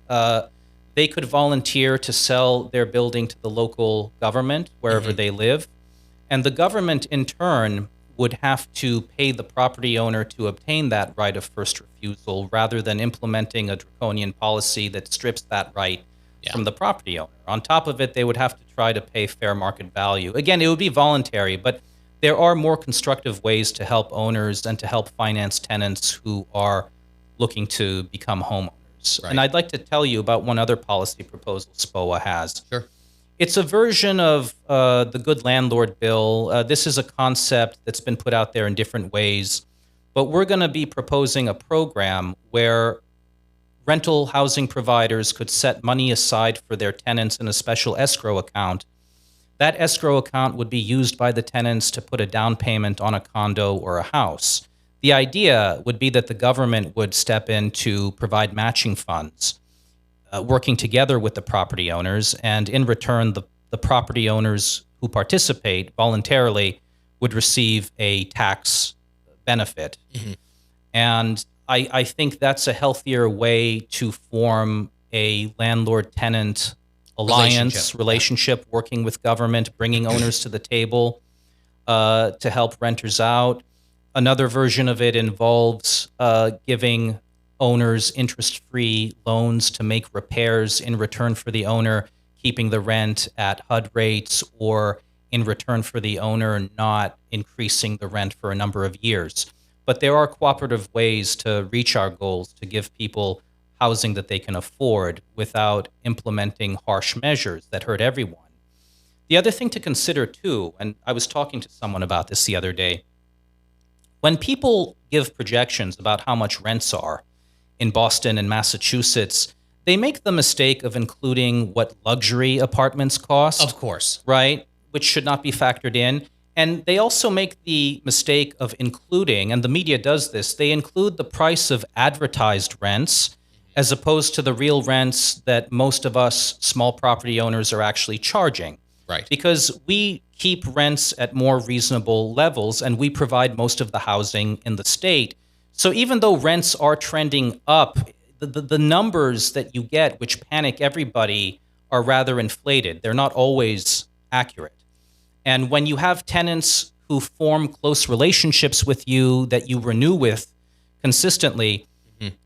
they could volunteer to sell their building to the local government wherever they live. And the government, in turn, would have to pay the property owner to obtain that right of first refusal rather than implementing a draconian policy that strips that right from the property owner. On top of it, they would have to try to pay fair market value. Again, it would be voluntary, but there are more constructive ways to help owners and to help finance tenants who are looking to become homeowners. Right. And I'd like to tell you about one other policy proposal SPOA has. Sure. It's a version of the Good Landlord bill. This is a concept that's been put out there in different ways, but we're going to be proposing a program where rental housing providers could set money aside for their tenants in a special escrow account. That escrow account would be used by the tenants to put a down payment on a condo or a house. The idea would be that the government would step in to provide matching funds, working together with the property owners, and in return, the property owners who participate voluntarily would receive a tax benefit. And I think that's a healthier way to form a landlord-tenant alliance, relationship, working with government, bringing owners to the table to help renters out. Another version of it involves giving owners interest-free loans to make repairs in return for the owner keeping the rent at HUD rates, or in return for the owner not increasing the rent for a number of years. But there are cooperative ways to reach our goals, to give people housing that they can afford without implementing harsh measures that hurt everyone. The other thing to consider too, and I was talking to someone about this the other day, when people give projections about how much rents are in Boston and Massachusetts, they make the mistake of including what luxury apartments cost. Of course. Right? Which should not be factored in. And they also make the mistake of including, and the media does this, they include the price of advertised rents as opposed to the real rents that most of us small property owners are actually charging. Right. Because we keep rents at more reasonable levels and we provide most of the housing in the state. So even though rents are trending up, the numbers that you get, which panic everybody, are rather inflated. They're not always accurate. And when you have tenants who form close relationships with you that you renew with consistently,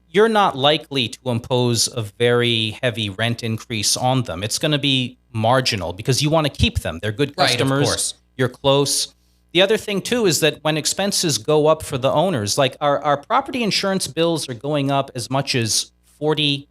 you're not likely to impose a very heavy rent increase on them. It's going to be marginal because you want to keep them. They're good customers. Right, of course. You're close. The other thing, too, is that when expenses go up for the owners, like our property insurance bills are going up as much as 40%.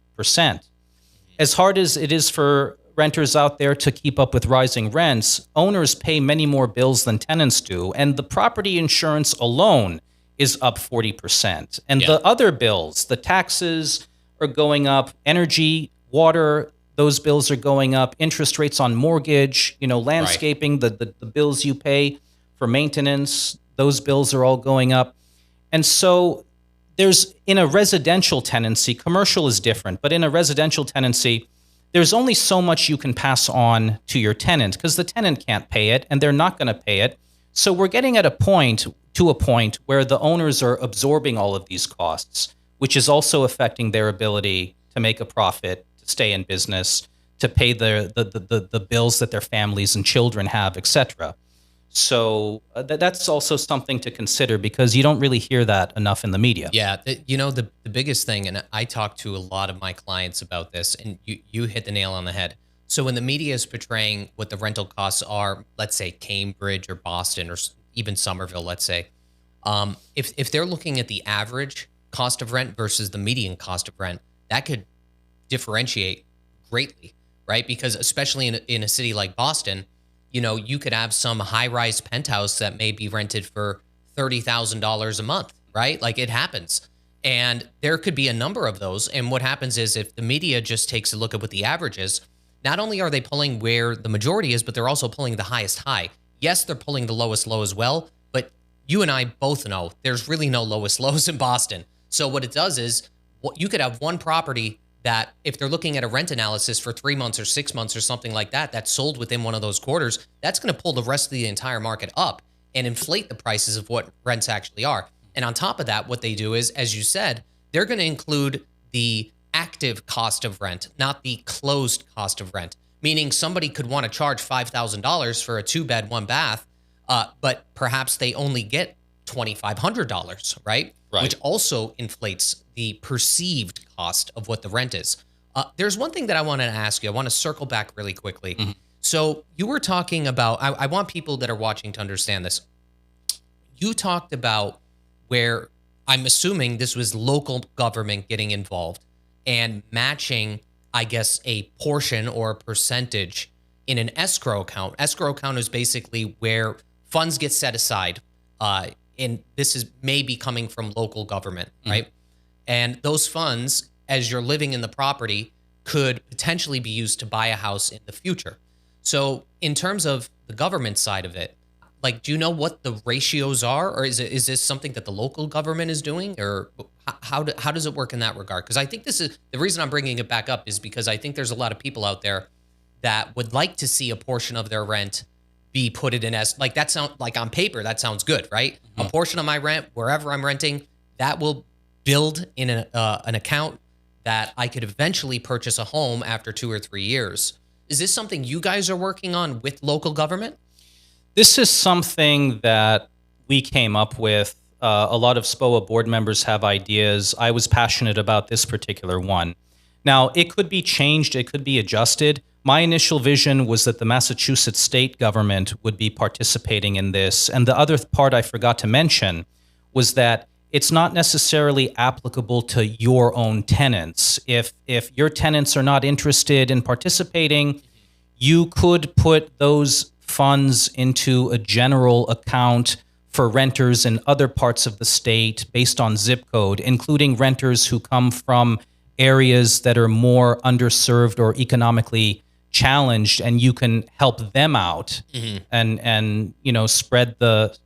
As hard as it is for renters out there to keep up with rising rents, owners pay many more bills than tenants do. And the property insurance alone is up 40%. And the other bills, the taxes are going up, energy, water, those bills are going up, interest rates on mortgage, landscaping, the bills you pay for maintenance, those bills are all going up. And so there's, in a residential tenancy, commercial is different, but in a residential tenancy, there's only so much you can pass on to your tenant because the tenant can't pay it and they're not going to pay it. So we're getting to a point where the owners are absorbing all of these costs, which is also affecting their ability to make a profit, to stay in business, to pay the bills that their families and children have, etc. So that's also something to consider because you don't really hear that enough in the media. Yeah, the biggest thing, and I talk to a lot of my clients about this, and you hit the nail on the head. So when the media is portraying what the rental costs are, let's say Cambridge or Boston or even Somerville, let's say, if they're looking at the average cost of rent versus the median cost of rent, that could differentiate greatly, right? Because especially in a city like Boston, you could have some high-rise penthouse that may be rented for $30,000 a month, right? Like it happens. And there could be a number of those. And what happens is if the media just takes a look at what the average is, not only are they pulling where the majority is, but they're also pulling the highest high. Yes, they're pulling the lowest low as well, but you and I both know there's really no lowest lows in Boston. So what it does is you could have one property that if they're looking at a rent analysis for 3 months or 6 months or something like that, that's sold within one of those quarters, that's going to pull the rest of the entire market up and inflate the prices of what rents actually are. And on top of that, what they do is, as you said, they're going to include the active cost of rent, not the closed cost of rent. Meaning somebody could want to charge $5,000 for a 2-bed, 1-bath, but perhaps they only get $2,500, right? Right. Which also inflates the perceived cost of what the rent is. There's one thing that I wanted to ask you. I want to circle back really quickly. Mm-hmm. So you were talking about, I want people that are watching to understand this. You talked about where I'm assuming this was local government getting involved and matching, I guess, a portion or a percentage in an escrow account. Escrow account is basically where funds get set aside. And this is maybe coming from local government, right? And those funds, as you're living in the property, could potentially be used to buy a house in the future. So in terms of the government side of it, like, do you know what the ratios are, or is this something that the local government is doing, or how does it work in that regard? Because I think this is the reason I'm bringing it back up is because I think there's a lot of people out there that would like to see a portion of their rent be put it in as like that sound like on paper that sounds good, right? A portion of my rent wherever I'm renting that will build in an account that I could eventually purchase a home after 2 or 3 years. Is this something you guys are working on with local government? This is something that we came up with. A lot of SPOA board members have ideas. I was passionate about this particular one. Now, it could be changed. It could be adjusted. My initial vision was that the Massachusetts state government would be participating in this. And the other part I forgot to mention was that it's not necessarily applicable to your own tenants. If your tenants are not interested in participating, you could put those funds into a general account for renters in other parts of the state based on zip code, including renters who come from areas that are more underserved or economically challenged, and you can help them out and spread the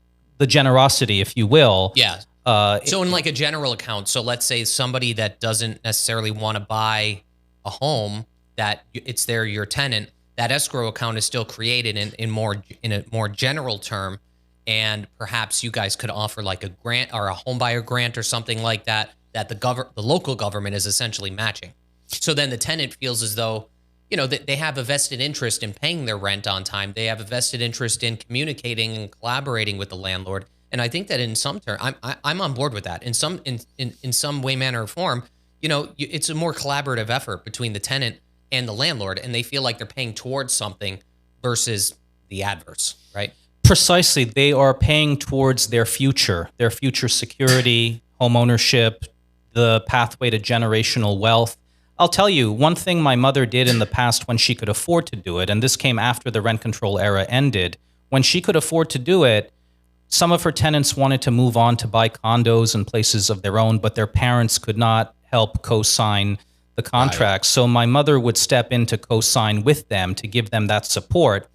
generosity, if you will. Yeah. So in like a general account, so let's say somebody that doesn't necessarily want to buy a home, that it's your tenant, that escrow account is still created in a more general term, and perhaps you guys could offer like a grant or a home buyer grant or something like that the local government is essentially matching. So then the tenant feels as though that they have a vested interest in paying their rent on time. They have a vested interest in communicating and collaborating with the landlord. And I think that in some term, I'm on board with that. In some way, manner, or form, it's a more collaborative effort between the tenant and the landlord, and they feel like they're paying towards something versus the adverse, right? Precisely. They are paying towards their future security, home ownership, the pathway to generational wealth. I'll tell you, one thing my mother did in the past when she could afford to do it, and this came after the rent control era ended, when she could afford to do it, some of her tenants wanted to move on to buy condos and places of their own, but their parents could not help co-sign the contract. Right. So my mother would step in to co-sign with them to give them that support.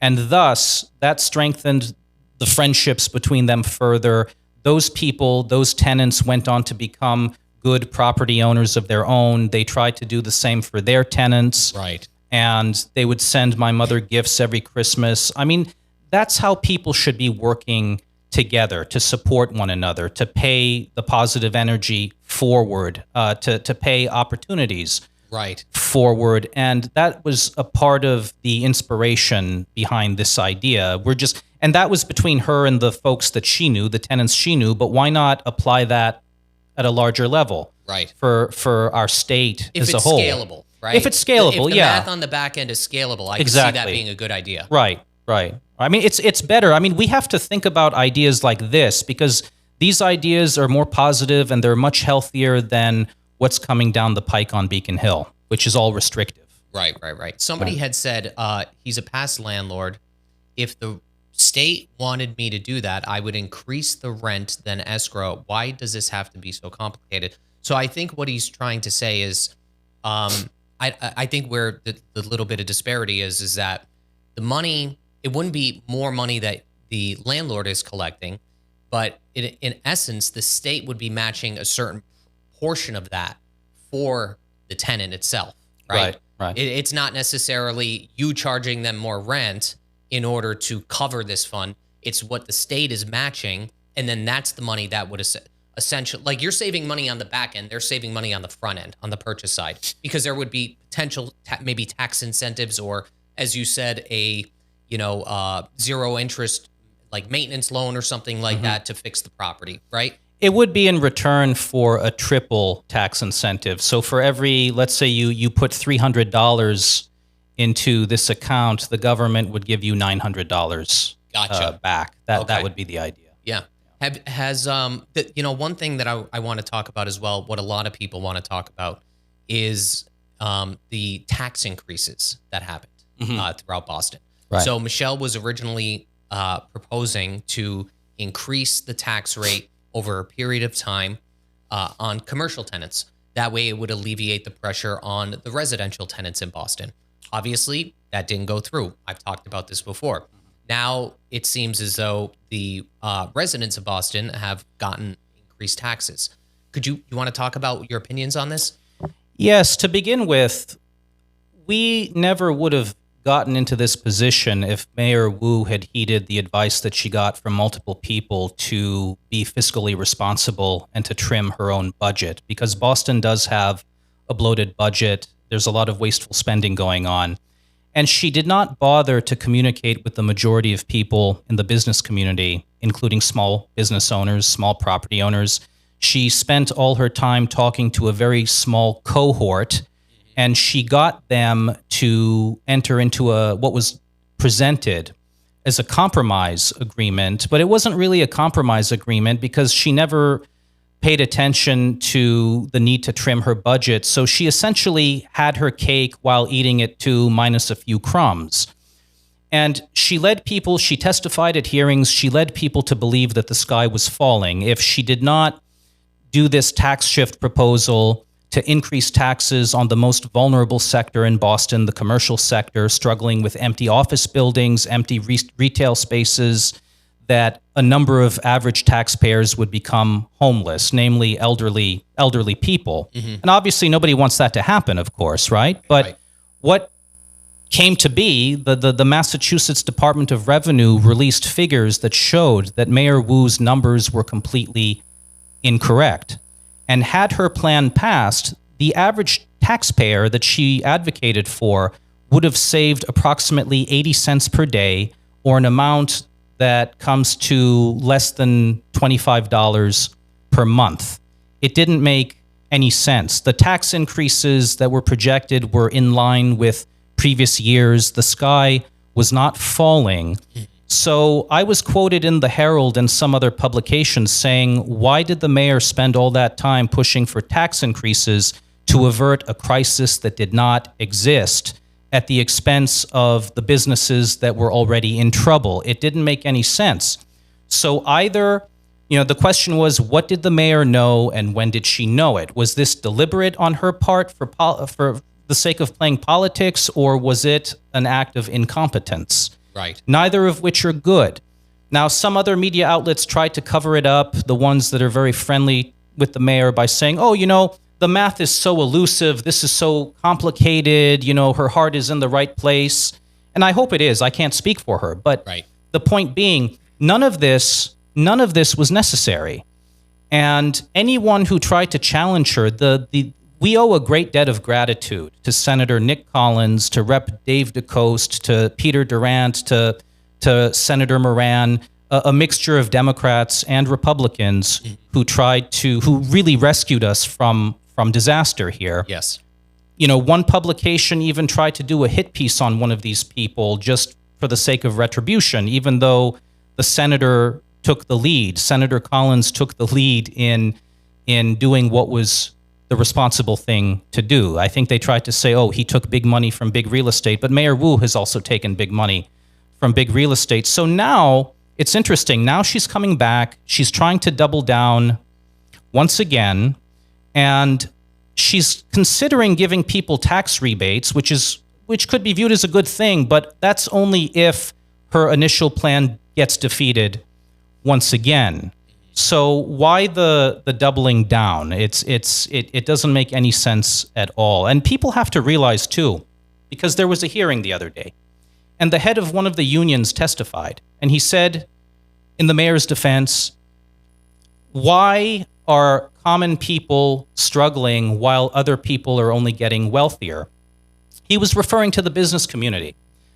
And thus, that strengthened the friendships between them further. Those people, those tenants went on to become good property owners of their own. They tried to do the same for their tenants. Right. And they would send my mother gifts every Christmas. I mean, that's how people should be working together to support one another, to pay the positive energy forward, to pay opportunities forward. And that was a part of the inspiration behind this idea. And that was between her and the folks that she knew, the tenants she knew, but why not apply that at a larger level for our state as a whole? If it's scalable, right? If it's scalable, if the math on the back end is scalable, I can see that being a good idea. Right. I mean, it's better. I mean, we have to think about ideas like this because these ideas are more positive and they're much healthier than what's coming down the pike on Beacon Hill, which is all restrictive. Right. Somebody had said he's a past landlord. If the state wanted me to do that, I would increase the rent than escrow. Why does this have to be so complicated? So I think what he's trying to say is, I think where the little bit of disparity is that the money, it wouldn't be more money that the landlord is collecting, but in essence, the state would be matching a certain portion of that for the tenant itself, right? It's not necessarily you charging them more rent in order to cover this fund. It's what the state is matching, and then that's the money that would essential, like you're saving money on the back end, they're saving money on the front end, on the purchase side, because there would be potential maybe tax incentives, or as you said, a zero interest like maintenance loan or something like that to fix the property, right? It would be in return for a triple tax incentive. So for every, let's say you put $300 into this account, the government would give you $900 back. That would be the idea. Yeah. One thing that I want to talk about as well, what a lot of people want to talk about is the tax increases that happened throughout Boston. Right. So Michelle was originally proposing to increase the tax rate over a period of time on commercial tenants. That way it would alleviate the pressure on the residential tenants in Boston. Obviously, that didn't go through. I've talked about this before. Now it seems as though the residents of Boston have gotten increased taxes. You want to talk about your opinions on this? Yes. To begin with, we never would have gotten into this position if Mayor Wu had heeded the advice that she got from multiple people to be fiscally responsible and to trim her own budget, because Boston does have a bloated budget. There's a lot of wasteful spending going on. And she did not bother to communicate with the majority of people in the business community, including small business owners, small property owners. She spent all her time talking to a very small cohort, and she got them to enter into what was presented as a compromise agreement. But it wasn't really a compromise agreement because she never paid attention to the need to trim her budget. So she essentially had her cake while eating it too, minus a few crumbs. And she testified at hearings, she led people to believe that the sky was falling. If she did not do this tax shift proposal to increase taxes on the most vulnerable sector in Boston, the commercial sector, struggling with empty office buildings, empty retail spaces, that a number of average taxpayers would become homeless, namely elderly people. And obviously nobody wants that to happen, of course, right? But what came to be, the Massachusetts Department of Revenue released figures that showed that Mayor Wu's numbers were completely incorrect. And had her plan passed, the average taxpayer that she advocated for would have saved approximately 80 cents per day, or an amount that comes to less than $25 per month. It didn't make any sense. The tax increases that were projected were in line with previous years. The sky was not falling. So I was quoted in the Herald and some other publications saying, why did the mayor spend all that time pushing for tax increases to avert a crisis that did not exist at the expense of the businesses that were already in trouble? It didn't make any sense. So either, the question was, what did the mayor know and when did she know it? Was this deliberate on her part for the sake of playing politics, or was it an act of incompetence? Right. Neither of which are good. Now, some other media outlets tried to cover it up, the ones that are very friendly with the mayor, by saying, the math is so elusive, this is so complicated, her heart is in the right place. And I hope it is. I can't speak for her. But the point being, none of this was necessary. And anyone who tried to challenge her, we owe a great debt of gratitude to Senator Nick Collins, to Rep. Dave DeCoste, to Peter Durant, to Senator Moran, a mixture of Democrats and Republicans who really rescued us from disaster here. Yes. One publication even tried to do a hit piece on one of these people just for the sake of retribution, even though the senator took the lead. Senator Collins took the lead in doing what was the responsible thing to do. I think they tried to say, he took big money from big real estate, but Mayor Wu has also taken big money from big real estate. So now it's interesting. Now she's coming back. She's trying to double down once again, and she's considering giving people tax rebates, which could be viewed as a good thing, but that's only if her initial plan gets defeated once again. So why the doubling down? It doesn't make any sense at all. And people have to realize too, because there was a hearing the other day, and the head of one of the unions testified, and he said, in the mayor's defense, why are common people struggling while other people are only getting wealthier? He was referring to the business community.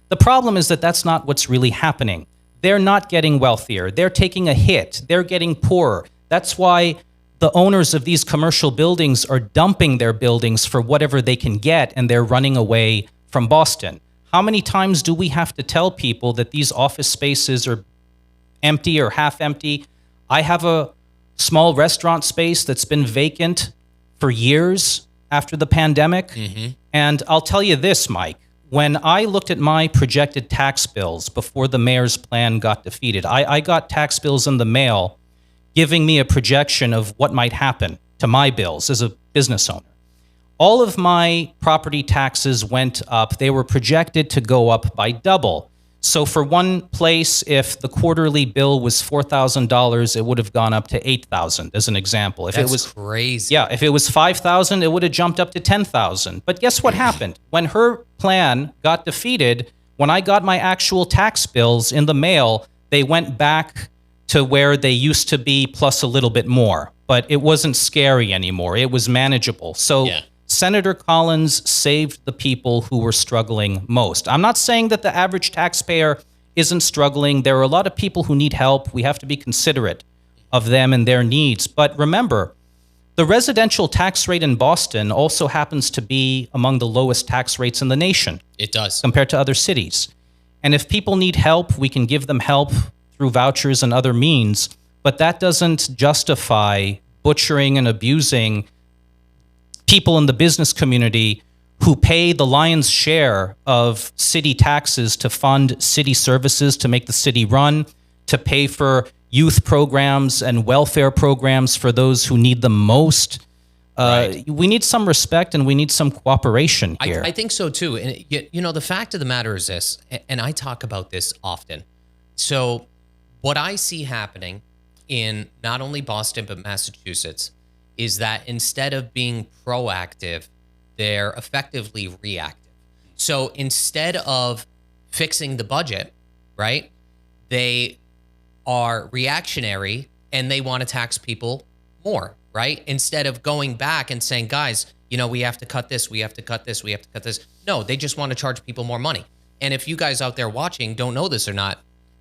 The problem is that that's not what's really happening. They're not getting wealthier. They're taking a hit. They're getting poorer. That's why the owners of these commercial buildings are dumping their buildings for whatever they can get, and they're running away from Boston. How many times do we have to tell people that these office spaces are empty or half empty? I have a small restaurant space that's been vacant for years after the pandemic. And I'll tell you this, Mike, when I looked at my projected tax bills before the mayor's plan got defeated, I got tax bills in the mail giving me a projection of what might happen to my bills as a business owner. All of my property taxes went up. They were projected to go up by double. So for one place, if the quarterly bill was $4,000, it would have gone up to $8,000, as an example. If That's it was crazy. Yeah, if it was $5,000, it would have jumped up to $10,000. But guess what happened? When her plan got defeated, when I got my actual tax bills in the mail, they went back to where they used to be plus a little bit more. But it wasn't scary anymore. It was manageable. So Yeah. Senator Collins saved the people who were struggling most. I'm not saying that the average taxpayer isn't struggling. There are a lot of people who need help. We have to be considerate of them and their needs. But remember, the residential tax rate in Boston also happens to be among the lowest tax rates in the nation It does. compared to other cities. And if people need help, we can give them help through vouchers and other means. But that doesn't justify butchering and abusing people in the business community who pay the lion's share of city taxes to fund city services, to make the city run, to pay for youth programs and welfare programs for those who need them most. Right. We need some respect and we need some cooperation here. I think so too. And you know, the fact of the matter is this, and I talk about this often. So what I see happening in not only Boston, but Massachusetts, is that instead of being proactive, they're effectively reactive. So instead of fixing the budget, right, they are reactionary and they want to tax people more, right? Instead of going back and saying, guys, you know, we have to cut this, we have to cut this, we have to cut this. No, they just want to charge people more money. And if you guys out there watching don't know this or not,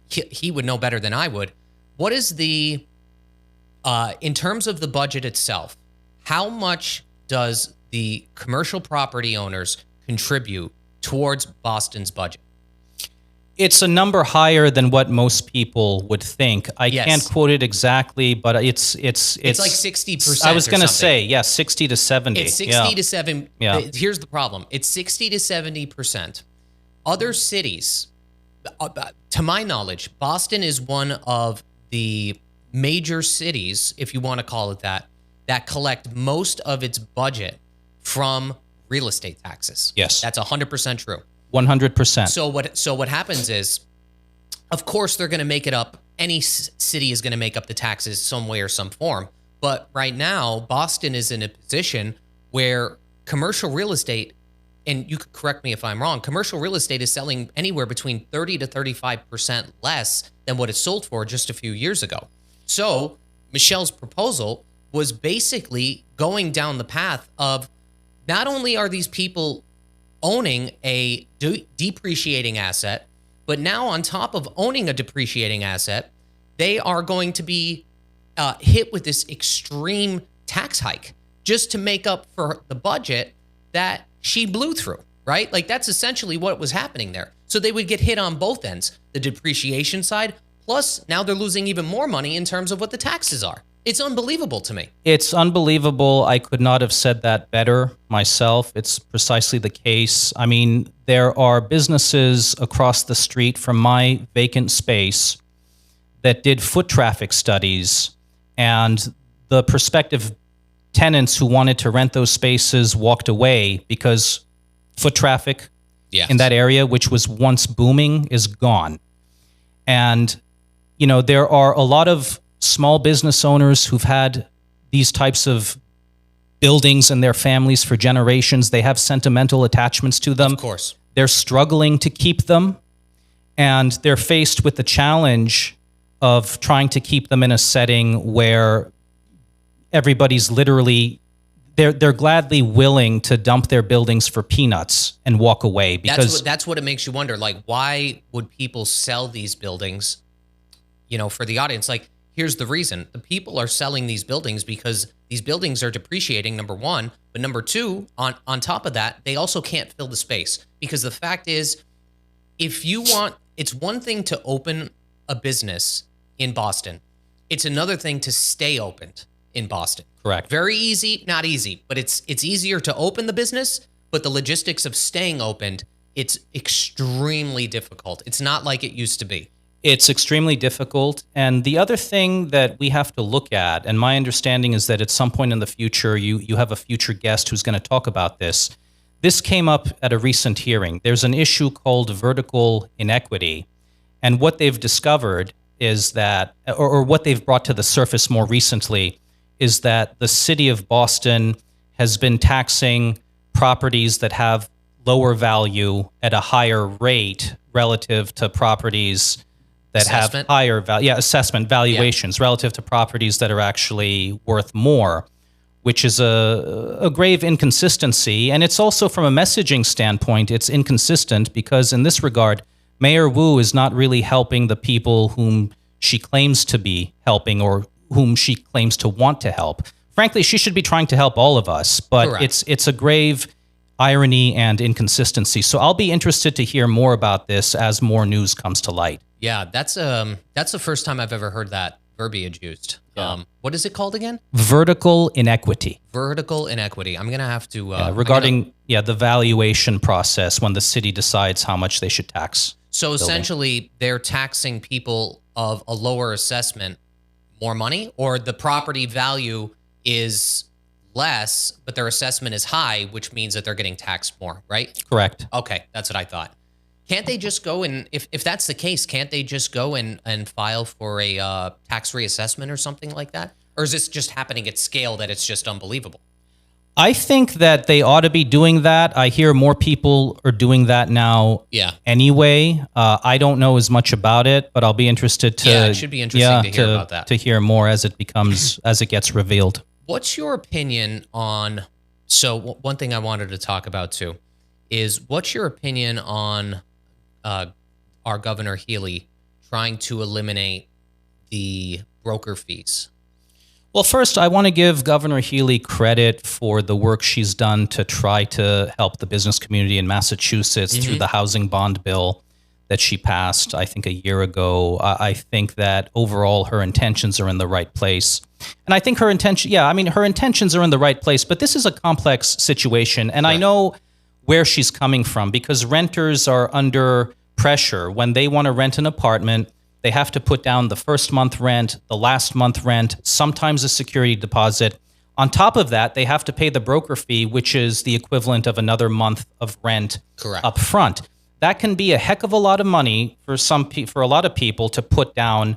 he would know better than I would. What is the in terms of the budget itself, how much does the commercial property owners contribute towards Boston's budget? It's a number higher than what most people would think. I can't quote it exactly, but it's like 60%. I was going to say, 60 to 70. It's 60 to 70. Yeah. Here's the problem. It's 60 to 70%. Other cities, to my knowledge, Boston is one of the major cities, if you want to call it that collect most of its budget from real estate taxes. Yes. That's 100% true. 100%. So what happens is, of course, they're going to make it up. Any city is going to make up the taxes some way or some form. But right now, Boston is in a position where commercial real estate, and you could correct me if I'm wrong, commercial real estate is selling anywhere between 30 to 35% less than what it sold for just a few years ago. So Michelle's proposal was basically going down the path of not only are these people owning a depreciating asset, but now on top of owning a depreciating asset, they are going to be hit with this extreme tax hike just to make up for the budget that she blew through, right? Like that's essentially what was happening there. So they would get hit on both ends, the depreciation side, plus now they're losing even more money in terms of what the taxes are. It's unbelievable to me. It's unbelievable. I could not have said that better myself. It's precisely the case. I mean, there are businesses across the street from my vacant space that did foot traffic studies, and the prospective tenants who wanted to rent those spaces walked away because foot traffic in that area, which was once booming, is gone. And, you know, there are a lot of small business owners who've had these types of buildings in their families for generations. They have sentimental attachments to them. Of course. They're struggling to keep them, and they're faced with the challenge of trying to keep them in a setting where everybody's literally they're gladly willing to dump their buildings for peanuts and walk away because that's what it makes you wonder. Like, why would people sell these buildings? For the audience, like, here's the reason: the people are selling these buildings because these buildings are depreciating. Number one, but number two, on top of that, they also can't fill the space because the fact is, it's one thing to open a business in Boston. It's another thing to stay opened in Boston. Correct. Very easy, not easy, but it's easier to open the business, but the logistics of staying opened, it's extremely difficult. It's not like it used to be. It's extremely difficult. And the other thing that we have to look at, and my understanding is that at some point in the future, you have a future guest who's going to talk about this. This came up at a recent hearing. There's an issue called vertical inequity. And what they've discovered is that, or what they've brought to the surface more recently, is that the city of Boston has been taxing properties that have lower value at a higher rate relative to properties that have higher value. Yeah, assessment valuations relative to properties that are actually worth more, which is a grave inconsistency. And it's also, from a messaging standpoint, it's inconsistent because in this regard, Mayor Wu is not really helping the people whom she claims to be helping or whom she claims to want to help. Frankly, she should be trying to help all of us, but Correct. it's a grave irony and inconsistency. So I'll be interested to hear more about this as more news comes to light. Yeah, that's the first time I've ever heard that verbiage used. Yeah. What is it called again? Vertical inequity. Vertical inequity. I'm going to have to... regarding the valuation process when the city decides how much they should tax. So essentially, they're taxing people of a lower assessment more money, or the property value is less, but their assessment is high, which means that they're getting taxed more, right? Correct. Okay, that's what I thought. Can't they just go and, if that's the case, can't they just go and file for a tax reassessment or something like that? Or is this just happening at scale that it's just unbelievable? I think that they ought to be doing that. I hear more people are doing that now anyway. I don't know as much about it, but I'll be interested to... Yeah, it should be interesting to hear about that. To hear more as it becomes, as it gets revealed. What's your opinion on... So one thing I wanted to talk about too is what's your opinion on our Governor Healey trying to eliminate the broker fees? Well, first, I want to give Governor Healey credit for the work she's done to try to help the business community in Massachusetts through the housing bond bill that she passed, I think, a year ago. I think that overall her intentions are in the right place. And I think her intentions are in the right place, but this is a complex situation. And I know where she's coming from because renters are under pressure. When they want to rent an apartment, they have to put down the first month rent, the last month rent, sometimes a security deposit. On top of that, they have to pay the broker fee, which is the equivalent of another month of rent up front. That can be a heck of a lot of money for a lot of people to put down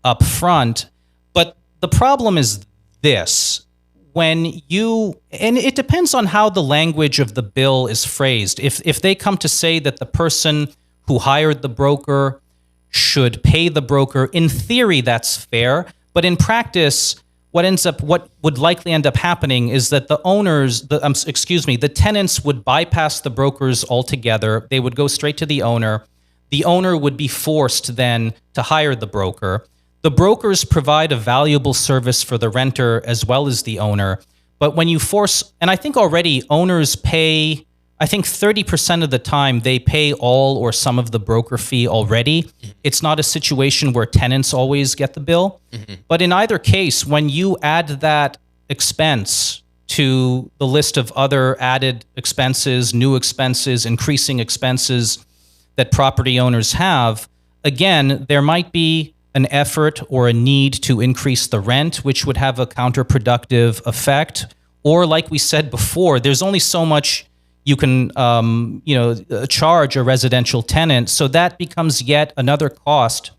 up front. But the problem is this. And it depends on how the language of the bill is phrased. If they come to say that the person who hired the broker should pay the broker, in theory, that's fair. But in practice, what would likely end up happening is that the tenants would bypass the brokers altogether. They would go straight to the owner. The owner would be forced then to hire the broker. The brokers provide a valuable service for the renter as well as the owner. But when you force, and I think already owners pay, I think 30% of the time they pay all or some of the broker fee already. It's not a situation where tenants always get the bill. But in either case, when you add that expense to the list of other added expenses, new expenses, increasing expenses that property owners have, again, there might be an effort or a need to increase the rent, which would have a counterproductive effect. Or like we said before, there's only so much you can charge a residential tenant. So that becomes yet another cost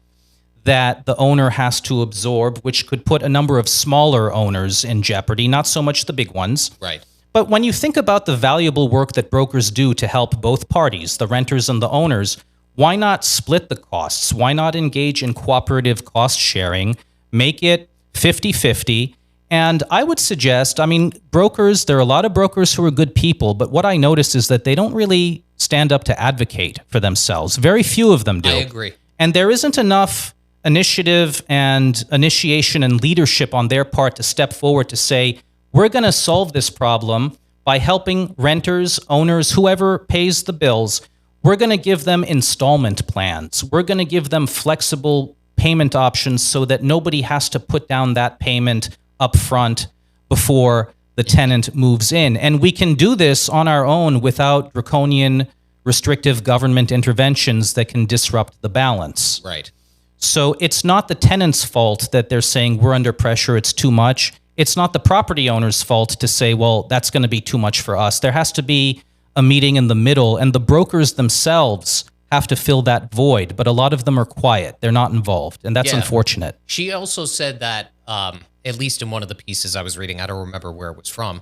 that the owner has to absorb, which could put a number of smaller owners in jeopardy, not so much the big ones. Right. But when you think about the valuable work that brokers do to help both parties, the renters and the owners, why not split the costs? Why not engage in cooperative cost sharing, make it 50-50, And I would suggest, I mean, brokers, there are a lot of brokers who are good people, but what I noticed is that they don't really stand up to advocate for themselves. Very few of them do. I agree. And there isn't enough initiative and initiation and leadership on their part to step forward to say, we're going to solve this problem by helping renters, owners, whoever pays the bills. We're going to give them installment plans. We're going to give them flexible payment options so that nobody has to put down that payment up front before the tenant moves in. And we can do this on our own without draconian, restrictive government interventions that can disrupt the balance. Right. So it's not the tenant's fault that they're saying we're under pressure, it's too much. It's not the property owner's fault to say, well, that's going to be too much for us. There has to be a meeting in the middle, and the brokers themselves have to fill that void. But a lot of them are quiet. They're not involved, and that's unfortunate. She also said that, at least in one of the pieces I was reading, I don't remember where it was from,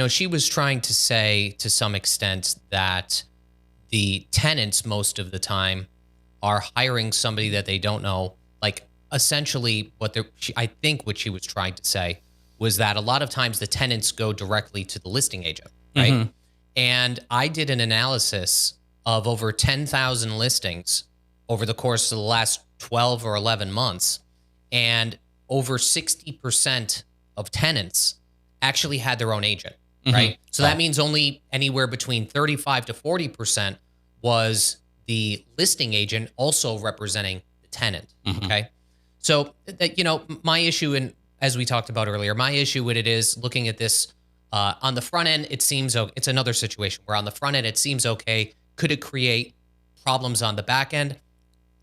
she was trying to say to some extent that the tenants most of the time are hiring somebody that they don't know. Like, essentially I think what she was trying to say was that a lot of times the tenants go directly to the listing agent, right? Mm-hmm. And I did an analysis of over 10,000 listings over the course of the last 12 or 11 months, and over 60% of tenants actually had their own agent, right? So that means only anywhere between 35 to 40% was the listing agent also representing the tenant, okay? So, my issue, and as we talked about earlier, my issue with it is looking at this on the front end, it seems it's another situation where on the front end, it seems okay. Could it create problems on the back end?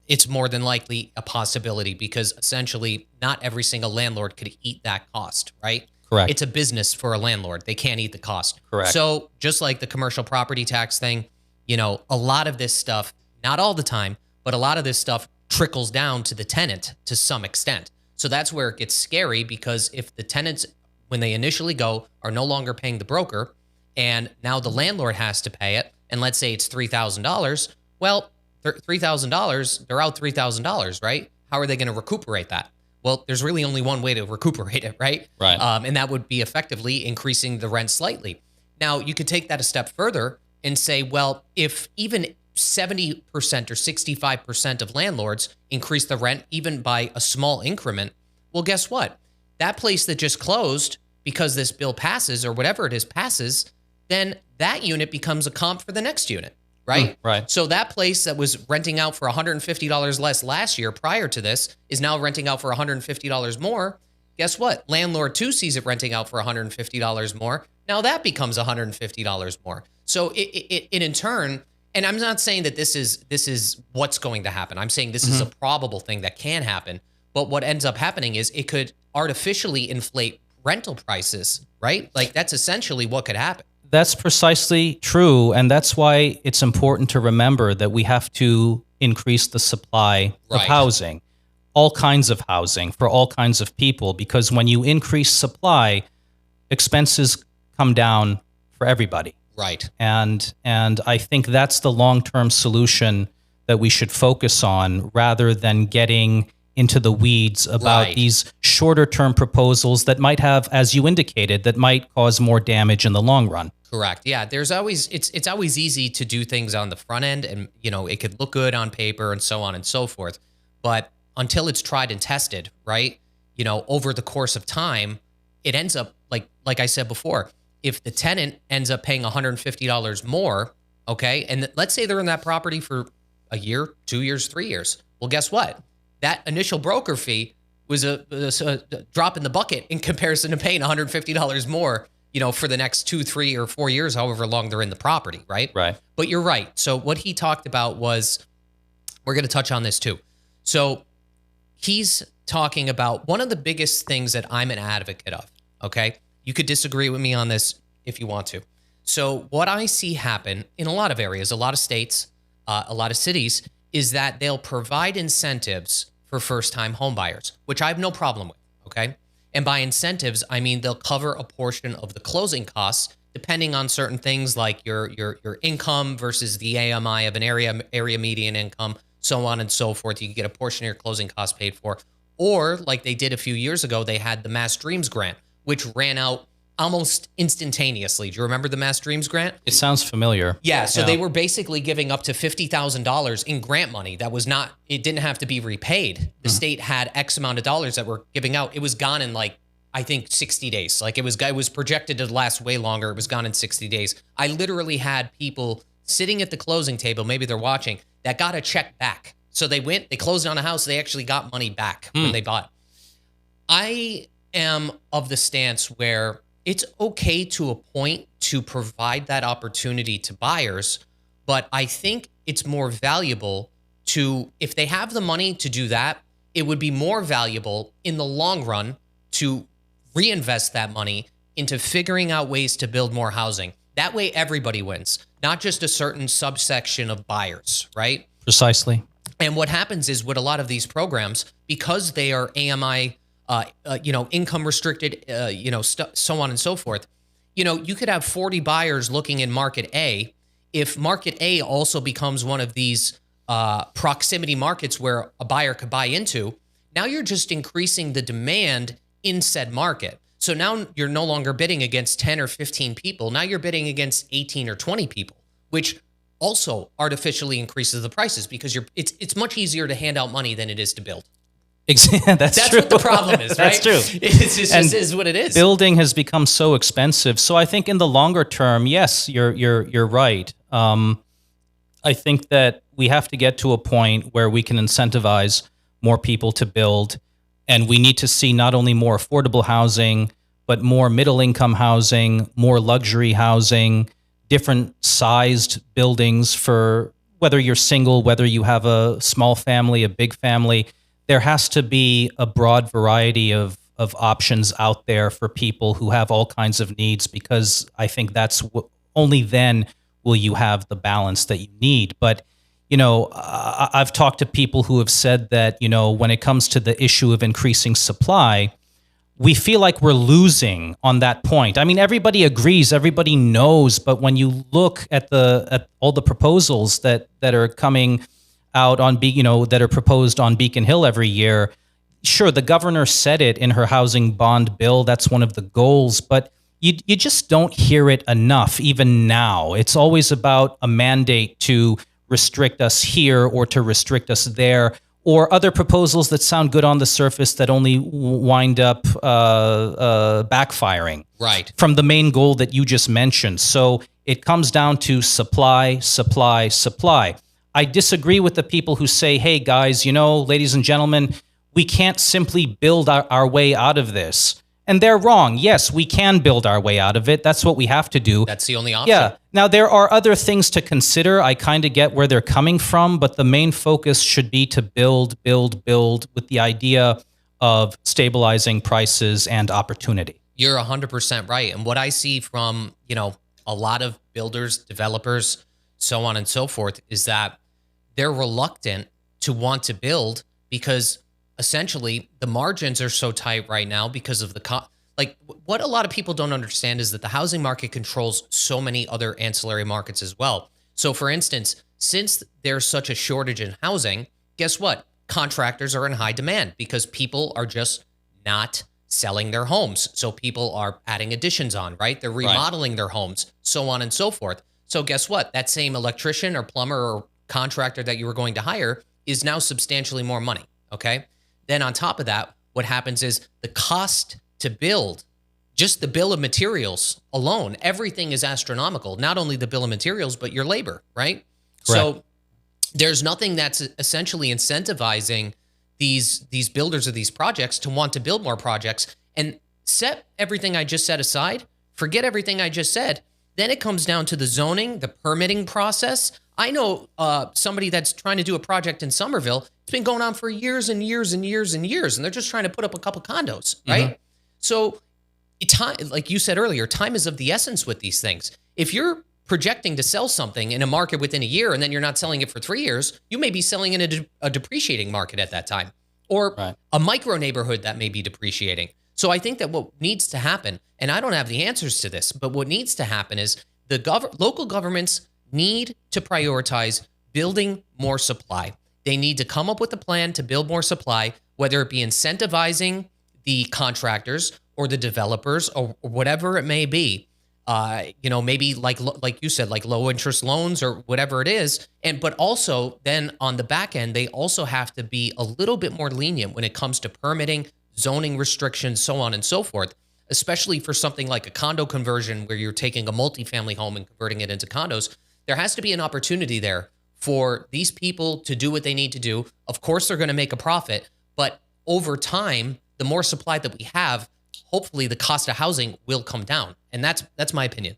It's more than likely a possibility because essentially not every single landlord could eat that cost, right? Correct. It's a business for a landlord. They can't eat the cost. Correct. So just like the commercial property tax thing, a lot of this stuff, not all the time, but a lot of this stuff trickles down to the tenant to some extent. So that's where it gets scary because if the tenants, when they initially go, are no longer paying the broker and now the landlord has to pay it, and let's say it's $3,000, well, $3,000, they're out $3,000, right? How are they going to recuperate that? Well, there's really only one way to recuperate it, right? Right. And that would be effectively increasing the rent slightly. Now, you could take that a step further and say, well, if even 70% or 65% of landlords increase the rent even by a small increment, well, guess what? That place that just closed because this bill passes or whatever it is passes, then that unit becomes a comp for the next unit, right? Right. So that place that was renting out for $150 less last year prior to this is now renting out for $150 more. Guess what? Landlord 2 sees it renting out for $150 more. Now that becomes $150 more. So it in turn, and I'm not saying that this is what's going to happen. I'm saying this is a probable thing that can happen. But what ends up happening is it could artificially inflate rental prices, right? Like that's essentially what could happen. That's precisely true. And that's why it's important to remember that we have to increase the supply of housing, all kinds of housing for all kinds of people, because when you increase supply, expenses come down for everybody. Right. And I think that's the long-term solution that we should focus on rather than getting into the weeds about these shorter-term proposals that might have, as you indicated, that might cause more damage in the long run. Correct. Yeah, there's always it's always easy to do things on the front end and it could look good on paper and so on and so forth, but until it's tried and tested, right? Over the course of time, it ends up like I said before, if the tenant ends up paying $150 more, okay? And let's say they're in that property for a year, 2 years, 3 years. Well, guess what? That initial broker fee was a drop in the bucket in comparison to paying $150 more, for the next 2, 3, or 4 years, however long they're in the property, right? Right. But you're right. So what he talked about was, we're going to touch on this too. So he's talking about one of the biggest things that I'm an advocate of, okay? You could disagree with me on this if you want to. So what I see happen in a lot of areas, a lot of states, a lot of cities, is that they'll provide incentives for first-time homebuyers, which I have no problem with, okay? And by incentives, I mean they'll cover a portion of the closing costs depending on certain things like your income versus the AMI of an area median income, so on and so forth. You can get a portion of your closing costs paid for. Or like they did a few years ago, they had the Mass Dreams grant, which ran out almost instantaneously. Do you remember the Mass Dreams grant? It sounds familiar. Yeah, so they were basically giving up to $50,000 in grant money that was not, it didn't have to be repaid. The state had X amount of dollars that were giving out. It was gone in like, I think 60 days. Like it was projected to last way longer. It was gone in 60 days. I literally had people sitting at the closing table, maybe they're watching, that got a check back. So they went, they closed on a house, they actually got money back when they bought. I am of the stance where it's okay to a point to provide that opportunity to buyers, but I think it's more valuable to, if they have the money to do that, it would be more valuable in the long run to reinvest that money into figuring out ways to build more housing. That way everybody wins, not just a certain subsection of buyers, right? Precisely. And what happens is with a lot of these programs, because they are AMI, income restricted, so on and so forth, you could have 40 buyers looking in market A. If market A also becomes one of these proximity markets where a buyer could buy into, now you're just increasing the demand in said market. So now you're no longer bidding against 10 or 15 people. Now you're bidding against 18 or 20 people, which also artificially increases the prices because it's much easier to hand out money than it is to build. That's true. What the problem is, right? That's true. It's just is what it is. Building has become so expensive. So I think in the longer term, yes, you're right. I think that we have to get to a point where we can incentivize more people to build, and we need to see not only more affordable housing, but more middle income housing, more luxury housing, different sized buildings for whether you're single, whether you have a small family, a big family. There has to be a broad variety of options out there for people who have all kinds of needs, because I think that's only then will you have the balance that you need. But, I've talked to people who have said that, when it comes to the issue of increasing supply, we feel like we're losing on that point. I mean, everybody agrees, everybody knows, but when you look at all the proposals that are coming out on that are proposed on Beacon Hill every year. Sure, the governor said it in her housing bond bill. That's one of the goals, but you just don't hear it enough even now. It's always about a mandate to restrict us here or to restrict us there, or other proposals that sound good on the surface that only wind up backfiring from the main goal that you just mentioned. So it comes down to supply, supply, supply. I disagree with the people who say, hey, guys, ladies and gentlemen, we can't simply build our way out of this. And they're wrong. Yes, we can build our way out of it. That's what we have to do. That's the only option. Yeah. Now, there are other things to consider. I kind of get where they're coming from, but the main focus should be to build with the idea of stabilizing prices and opportunity. You're 100% right. And what I see from, a lot of builders, developers, so on and so forth, is that they're reluctant to want to build because essentially the margins are so tight right now because of what a lot of people don't understand is that the housing market controls so many other ancillary markets as well. So for instance, since there's such a shortage in housing, guess what? Contractors are in high demand because people are just not selling their homes. So people are adding additions on, right? They're remodeling their homes, so on and so forth. So guess what? That same electrician or plumber or contractor that you were going to hire is now substantially more money, okay? Then on top of that, what happens is the cost to build, just the bill of materials alone, everything is astronomical. Not only the bill of materials, but your labor, right? Correct. So there's nothing that's essentially incentivizing these builders of these projects to want to build more projects. And set everything I just said aside, forget everything I just said. Then it comes down to the zoning, the permitting process. I know somebody that's trying to do a project in Somerville. It's been going on for years and years and years and years, and they're just trying to put up a couple condos, right? Mm-hmm. So, like you said earlier, time is of the essence with these things. If you're projecting to sell something in a market within a year and then you're not selling it for 3 years, you may be selling in a depreciating market at that time, or a micro neighborhood that may be depreciating. So I think that what needs to happen, and I don't have the answers to this, but what needs to happen is the local governments need to prioritize building more supply. They need to come up with a plan to build more supply, whether it be incentivizing the contractors or the developers or whatever it may be. Maybe like you said, like low interest loans or whatever it is. But also then on the back end, they also have to be a little bit more lenient when it comes to permitting, zoning restrictions, so on and so forth, especially for something like a condo conversion where you're taking a multifamily home and converting it into condos. There has to be an opportunity there for these people to do what they need to do. Of course, they're going to make a profit, but over time, the more supply that we have, hopefully the cost of housing will come down. And that's my opinion.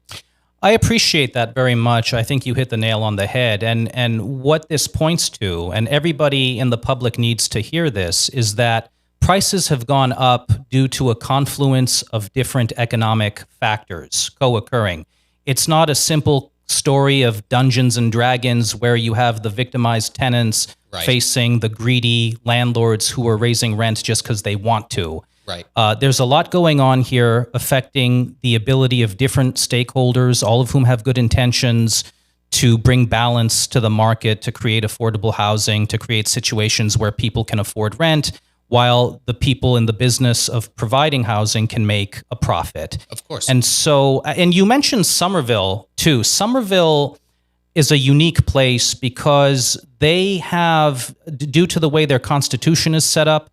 I appreciate that very much. I think you hit the nail on the head. And what this points to, and everybody in the public needs to hear this, is that prices have gone up due to a confluence of different economic factors co-occurring. It's not a simple story of Dungeons and Dragons where you have the victimized tenants facing the greedy landlords who are raising rent just because they want to. Right. There's a lot going on here affecting the ability of different stakeholders, all of whom have good intentions, to bring balance to the market, to create affordable housing, to create situations where people can afford rent, while the people in the business of providing housing can make a profit. Of course. And so, and you mentioned Somerville too. Somerville is a unique place because they have, due to the way their constitution is set up,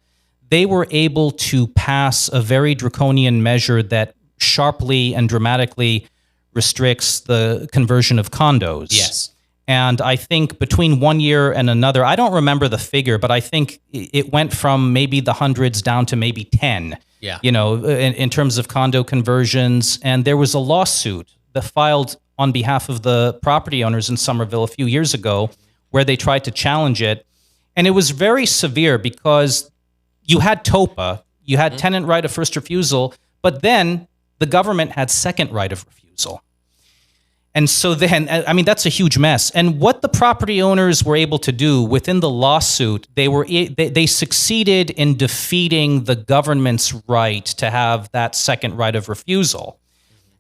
they were able to pass a very draconian measure that sharply and dramatically restricts the conversion of condos. Yes. And I think between 1 year and another, I don't remember the figure, but I think it went from maybe the hundreds down to maybe 10, in terms of condo conversions. And there was a lawsuit that filed on behalf of the property owners in Somerville a few years ago where they tried to challenge it. And it was very severe because you had TOPA, you had tenant right of first refusal, but then the government had second right of refusal. And so then, I mean, that's a huge mess. And what the property owners were able to do within the lawsuit, they succeeded in defeating the government's right to have that second right of refusal.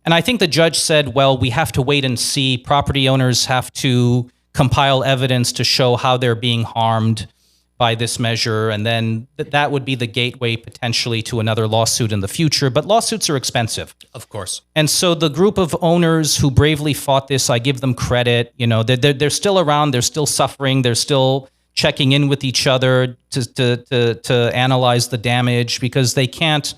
And I think the judge said, well, we have to wait and see. Property owners have to compile evidence to show how they're being harmed by this measure, and then that would be the gateway potentially to another lawsuit in the future. But lawsuits are expensive. Of course. And so the group of owners who bravely fought this, I give them credit. They're still around, they're still suffering, they're still checking in with each other to analyze the damage, because they can't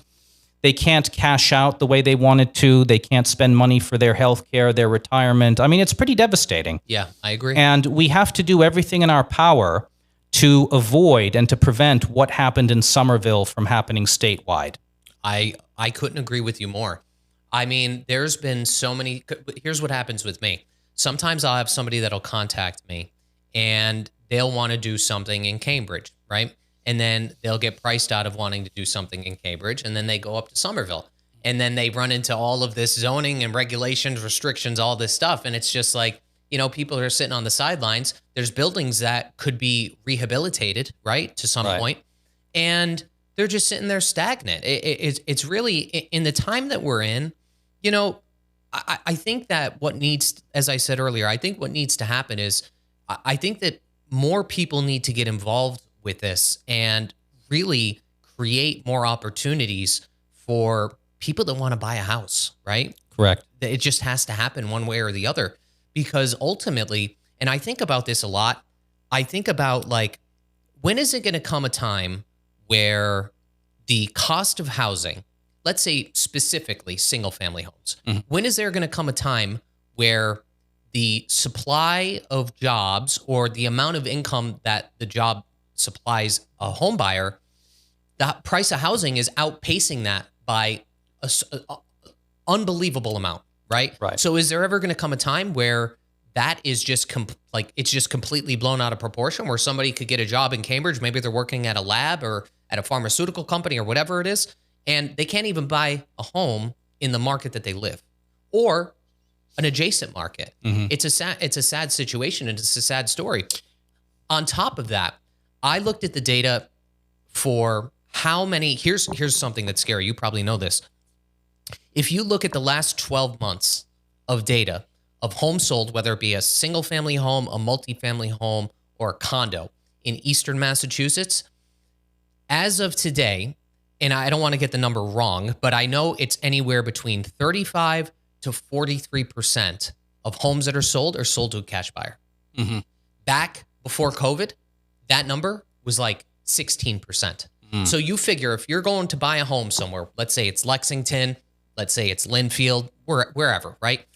cash out the way they wanted to. They can't spend money for their health care, their retirement. I mean, it's pretty devastating. Yeah, I agree. And we have to do everything in our power to avoid and to prevent what happened in Somerville from happening statewide. I couldn't agree with you more. I mean, there's been so many. Here's what happens with me. Sometimes I'll have somebody that'll contact me and they'll want to do something in Cambridge, right? And then they'll get priced out of wanting to do something in Cambridge, and then they go up to Somerville. And then they run into all of this zoning and regulations, restrictions, all this stuff. And it's just like, people are sitting on the sidelines. There's buildings that could be rehabilitated, right, to some point, and they're just sitting there stagnant. It's really, in the time that we're in, I think that what needs, as I said earlier, I think what needs to happen is, I think that more people need to get involved with this and really create more opportunities for people that want to buy a house, right? Correct. It just has to happen one way or the other. Because ultimately, and I think about this a lot, I think about, like, when is it going to come a time where the cost of housing, let's say specifically single family homes, when is there going to come a time where the supply of jobs or the amount of income that the job supplies a home buyer, the price of housing is outpacing that by an unbelievable amount? Right. So is there ever going to come a time where that is just it's just completely blown out of proportion, where somebody could get a job in Cambridge, maybe they're working at a lab or at a pharmaceutical company or whatever it is, and they can't even buy a home in the market that they live, or an adjacent market? It's a sad situation, and it's a sad story. On top of that, I looked at the data for how many. Here's something that's scary. You probably know this. If you look at the last 12 months of data of homes sold, whether it be a single family home, a multifamily home, or a condo in Eastern Massachusetts, as of today, and I don't want to get the number wrong, but I know it's anywhere between 35 to 43% of homes that are sold to a cash buyer. Mm-hmm. Back before COVID, that number was like 16%. So you figure if you're going to buy a home somewhere, let's say it's Lexington, let's say it's Linfield, wherever, right?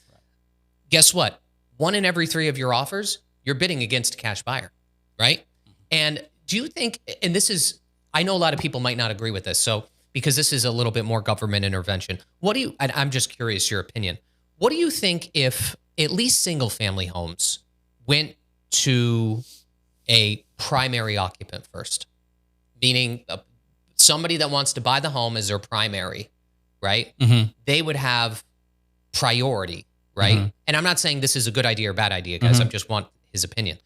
Guess what? 1 in every 3 of your offers, you're bidding against a cash buyer, right? And do you think, and this is, I know a lot of people might not agree with this, so because this is a little bit more government intervention, and I'm just curious your opinion. What do you think if at least single family homes went to a primary occupant first? Meaning somebody that wants to buy the home as their primary, right? Mm-hmm. They would have priority, right? Mm-hmm. And I'm not saying this is a good idea or bad idea, guys. Mm-hmm. I just want his opinion.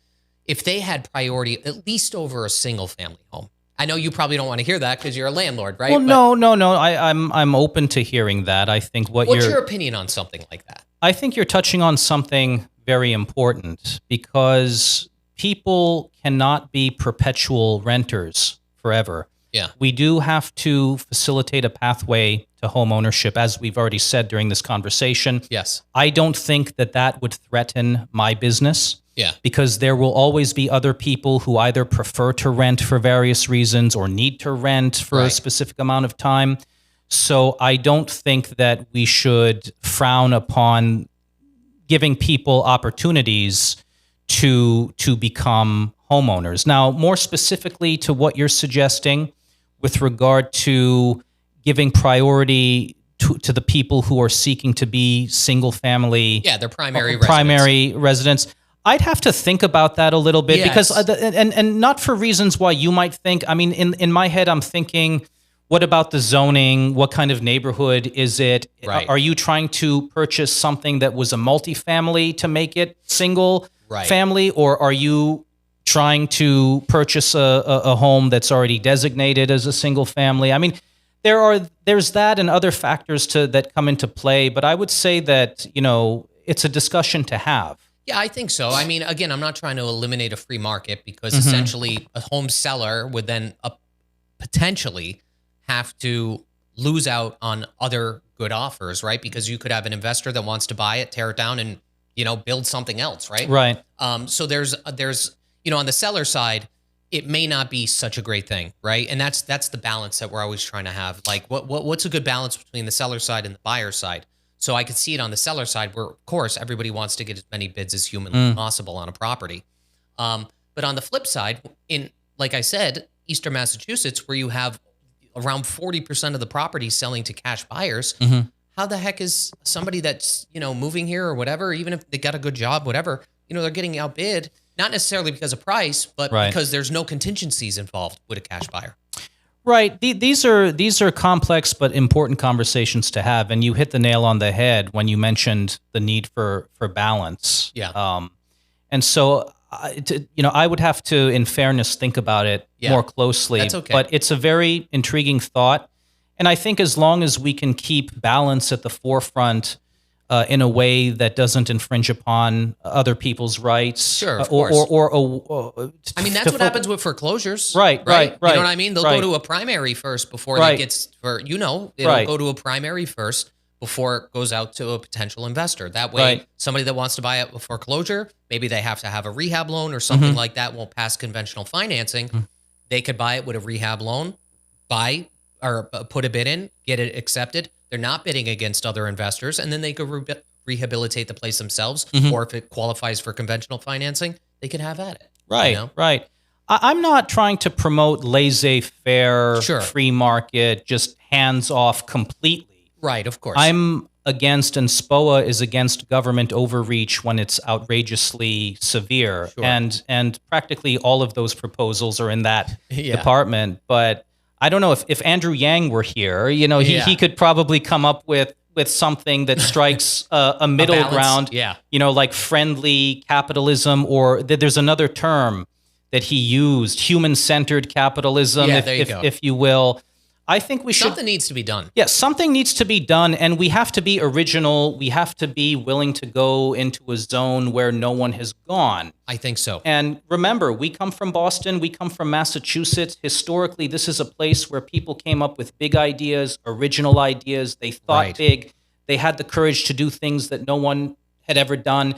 If they had priority at least over a single family home. I know you probably don't want to hear that because you're a landlord, right? Well, no. I'm open to hearing that. I think what's your opinion on something like that? I think you're touching on something very important because people cannot be perpetual renters forever. Yeah. We do have to facilitate a pathway to home ownership, as we've already said during this conversation. Yes. I don't think that would threaten my business. Yeah. Because there will always be other people who either prefer to rent for various reasons or need to rent for a specific amount of time. So I don't think that we should frown upon giving people opportunities to become homeowners. Now, more specifically to what you're suggesting with regard to giving priority to the people who are seeking to be single family, their primary residents. I'd have to think about that a little bit because, and not for reasons why you might think. I mean, in my head, I'm thinking, what about the zoning? What kind of neighborhood is it? Right. Are you trying to purchase something that was a multifamily to make it single family, or are you trying to purchase a home that's already designated as a single family? I mean, there's that and other factors that come into play, but I would say that it's a discussion to have. Yeah, I think so. I mean, again, I'm not trying to eliminate a free market because essentially a home seller would then potentially have to lose out on other good offers, right? Because you could have an investor that wants to buy it, tear it down, and build something else, right? Right. So there's on the seller side, it may not be such a great thing, right? And that's the balance that we're always trying to have. Like, what's a good balance between the seller side and the buyer side? So I could see it on the seller side where, of course, everybody wants to get as many bids as humanly possible on a property. But on the flip side, like I said, Eastern Massachusetts, where you have around 40% of the property selling to cash buyers, how the heck is somebody that's, moving here or whatever, even if they got a good job, whatever, they're getting outbid, not necessarily because of price, but because there's no contingencies involved with a cash buyer. Right. These are complex but important conversations to have, and you hit the nail on the head when you mentioned the need for balance. Yeah. And so, I would have to, in fairness, think about it more closely. That's okay. But it's a very intriguing thought, and I think as long as we can keep balance at the forefront in a way that doesn't infringe upon other people's rights. Sure, of course. Or I mean, that's what happens with foreclosures. Right. You know what I mean? They'll go to a primary first before it gets, it'll go to a primary first before it goes out to a potential investor. That way, somebody that wants to buy it with foreclosure, maybe they have to have a rehab loan or something like that, won't pass conventional financing. They could buy it with a rehab loan, put a bid in, get it accepted. They're not bidding against other investors, and then they could rehabilitate the place themselves, or if it qualifies for conventional financing, they could have at it. Right, right. I'm not trying to promote laissez-faire, free market, just hands-off completely. Right, of course. I'm against, and SPOA is against government overreach when it's outrageously severe, and practically all of those proposals are in that department, but I don't know if Andrew Yang were here, he could probably come up with something that strikes a middle ground, like friendly capitalism, or there's another term that he used, human-centered capitalism, if you will. I think we should. Something needs to be done. Yeah, something needs to be done, and we have to be original. We have to be willing to go into a zone where no one has gone. I think so. And remember, we come from Boston, we come from Massachusetts. Historically, this is a place where people came up with big ideas, original ideas. They thought big. They had the courage to do things that no one had ever done.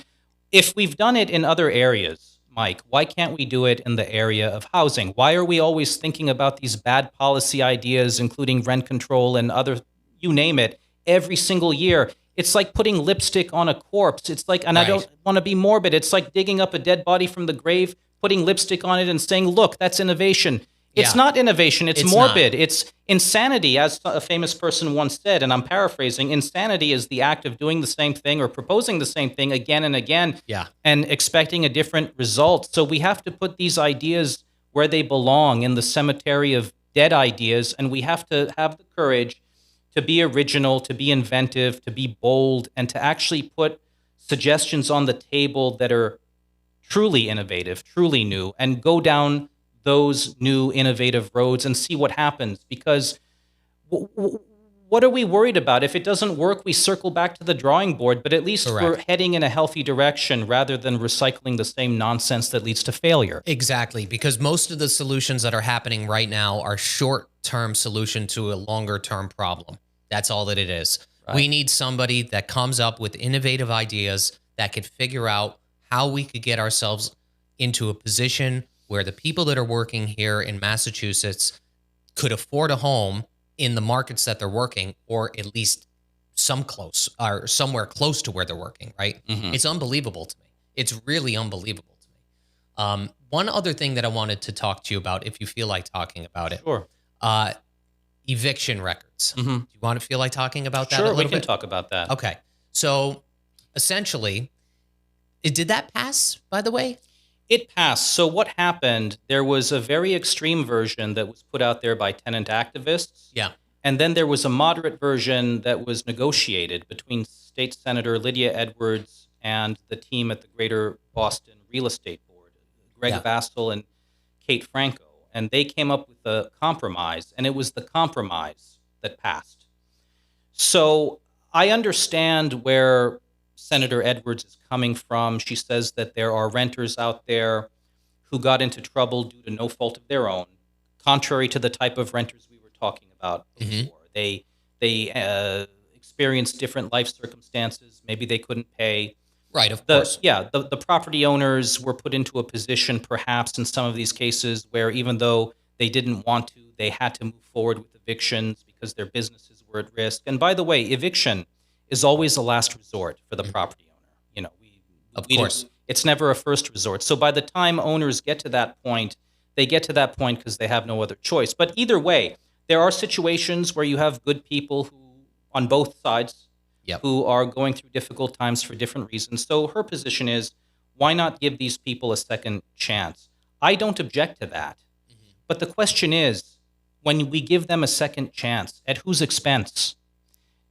If we've done it in other areas, Mike, why can't we do it in the area of housing? Why are we always thinking about these bad policy ideas, including rent control and other, you name it, every single year? It's like putting lipstick on a corpse. It's like, and I don't want to be morbid, it's like digging up a dead body from the grave, putting lipstick on it and saying, look, that's innovation. It's not innovation. It's morbid. Not. It's insanity, as a famous person once said, and I'm paraphrasing. Insanity is the act of doing the same thing or proposing the same thing again and again and expecting a different result. So we have to put these ideas where they belong, in the cemetery of dead ideas, and we have to have the courage to be original, to be inventive, to be bold, and to actually put suggestions on the table that are truly innovative, truly new, and go down those new innovative roads and see what happens. Because what are we worried about? If it doesn't work, we circle back to the drawing board, but at least we're heading in a healthy direction rather than recycling the same nonsense that leads to failure. Exactly, because most of the solutions that are happening right now are short-term solution to a longer-term problem. That's all that it is. Right. We need somebody that comes up with innovative ideas that could figure out how we could get ourselves into a position where the people that are working here in Massachusetts could afford a home in the markets that they're working, or at least somewhere close to where they're working, right? Mm-hmm. It's unbelievable to me. It's really unbelievable to me. One other thing that I wanted to talk to you about, if you feel like talking about it. Sure. Eviction records. Mm-hmm. Do you want to feel like talking about that a little bit? Sure, we can talk about that. Okay. So essentially, did that pass, by the way? It passed. So what happened, there was a very extreme version that was put out there by tenant activists. Yeah. And then there was a moderate version that was negotiated between State Senator Lydia Edwards and the team at the Greater Boston Real Estate Board, Greg Vastel and Kate Franco. And they came up with a compromise, and it was the compromise that passed. So I understand where Senator Edwards is coming from. She says that there are renters out there who got into trouble due to no fault of their own, contrary to the type of renters we were talking about before. They experienced different life circumstances. Maybe they couldn't pay. Right, of course. Yeah, the property owners were put into a position, perhaps in some of these cases, where even though they didn't want to, they had to move forward with evictions because their businesses were at risk. And by the way, eviction is always a last resort for the property owner. You know, of course, it's never a first resort. So by the time owners get to that point, they get to that point because they have no other choice. But either way, there are situations where you have good people who, on both sides, who are going through difficult times for different reasons. So her position is, why not give these people a second chance? I don't object to that. Mm-hmm. But the question is, when we give them a second chance, at whose expense?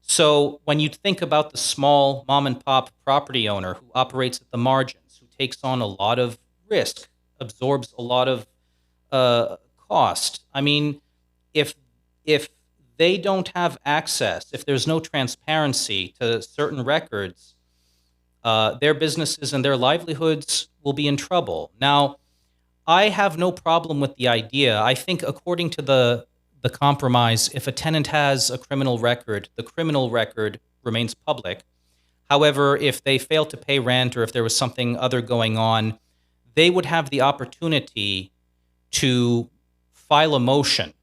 So when you think about the small mom and pop property owner who operates at the margins, who takes on a lot of risk, absorbs a lot of cost. I mean, if they don't have access, if there's no transparency to certain records, their businesses and their livelihoods will be in trouble. Now, I have no problem with the idea. I think according to the compromise, if a tenant has a criminal record, the criminal record remains public. However, if they fail to pay rent or if there was something other going on, they would have the opportunity to file a motion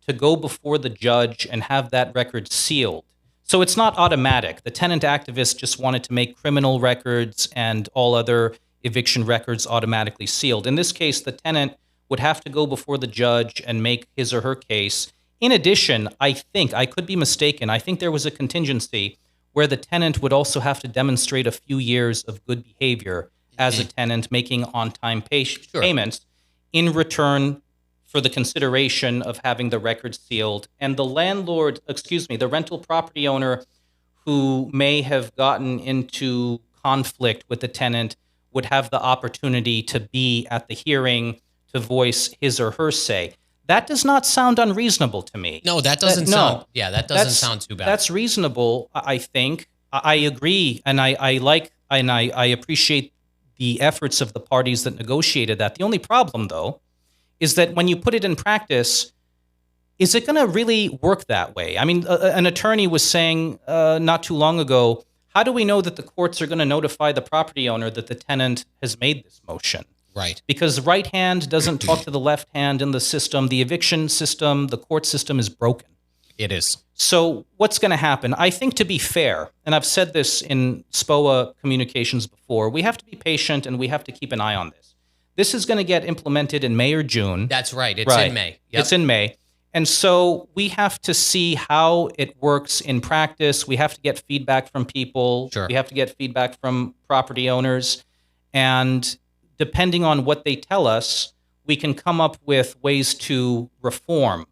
to go before the judge and have that record sealed. So it's not automatic. The tenant activists just wanted to make criminal records and all other eviction records automatically sealed. In this case, the tenant would have to go before the judge and make his or her case. In addition, I think, I could be mistaken, I think there was a contingency where the tenant would also have to demonstrate a few years of good behavior as a tenant, making on-time payments in return for the consideration of having the record sealed. And the landlord, the rental property owner who may have gotten into conflict with the tenant would have the opportunity to be at the hearing to voice his or her say. That does not sound unreasonable to me. No, that doesn't sound. Yeah, that doesn't sound too bad. That's reasonable, I think. I agree, and I appreciate the efforts of the parties that negotiated that. The only problem, though, is that when you put it in practice, is it going to really work that way? I mean, an attorney was saying not too long ago, how do we know that the courts are going to notify the property owner that the tenant has made this motion? Right. Because the right hand doesn't talk to the left hand in the system. The eviction system, the court system is broken. It is. So what's going to happen? I think, to be fair, and I've said this in SPOA communications before, we have to be patient and we have to keep an eye on this. This is going to get implemented in May or June. That's right. It's in May. Yep. It's in May. And so we have to see how it works in practice. We have to get feedback from people. Sure. We have to get feedback from property owners. And depending on what they tell us, we can come up with ways to reform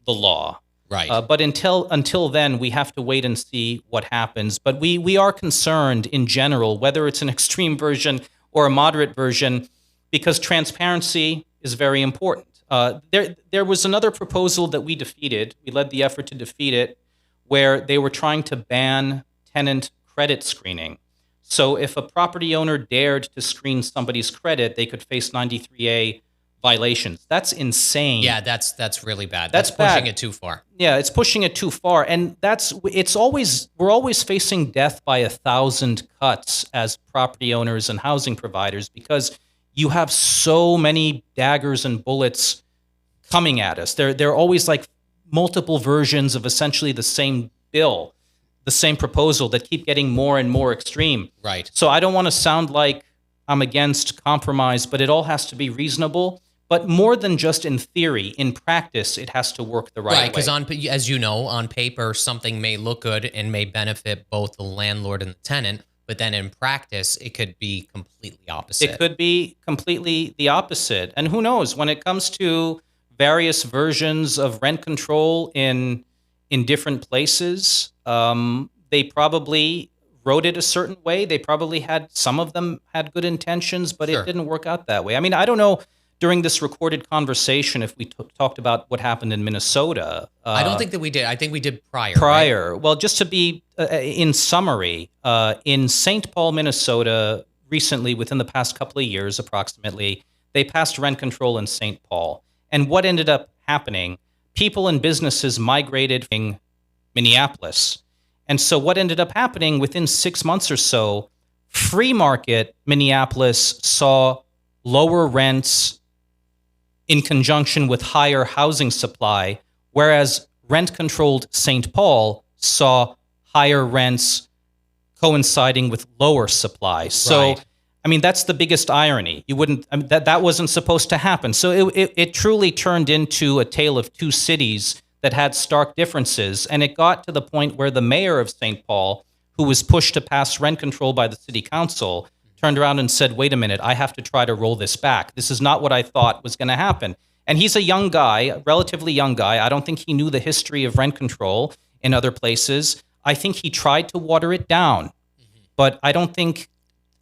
the law. Right. But until then, we have to wait and see what happens. But we are concerned in general, whether it's an extreme version or a moderate version, because transparency is very important. There was another proposal that we defeated. We led the effort to defeat it, where they were trying to ban tenant credit screening. So if a property owner dared to screen somebody's credit, they could face 93A violations. That's insane. Yeah, that's really bad. That's pushing bad. it too far. Yeah, it's pushing it too far. And we're always facing death by 1,000 cuts as property owners and housing providers, because you have so many daggers and bullets coming at us. They're always like multiple versions of essentially the same bill, the same proposal, that keep getting more and more extreme. Right. So I don't want to sound like I'm against compromise, but it all has to be reasonable. But more than just in theory, in practice, it has to work the right way. Right, because as you know, on paper, something may look good and may benefit both the landlord and the tenant, but then in practice, it could be completely opposite. It could be completely the opposite. And who knows, when it comes to various versions of rent control in different places, they probably wrote it a certain way. They probably some of them had good intentions, but Sure. It didn't work out that way. I mean, I don't know during this recorded conversation if we talked about what happened in Minnesota. I don't think that we did. I think we did prior. Prior. Right? Well, just to be in summary, in St. Paul, Minnesota, recently, within the past couple of years approximately, they passed rent control in St. Paul. And what ended up happening, people and businesses migrated from Minneapolis. And so what ended up happening within 6 months or so, free market Minneapolis saw lower rents in conjunction with higher housing supply, whereas rent-controlled St. Paul saw higher rents coinciding with lower supply. So, Right. I mean, that's the biggest irony. That wasn't supposed to happen. So it truly turned into a tale of two cities that had stark differences, and it got to the point where the mayor of St. Paul, who was pushed to pass rent control by the city council, turned around and said, wait a minute, I have to try to roll this back. This is not what I thought was going to happen. And he's a young guy, a relatively young guy. I don't think he knew the history of rent control in other places. I think he tried to water it down, but I don't think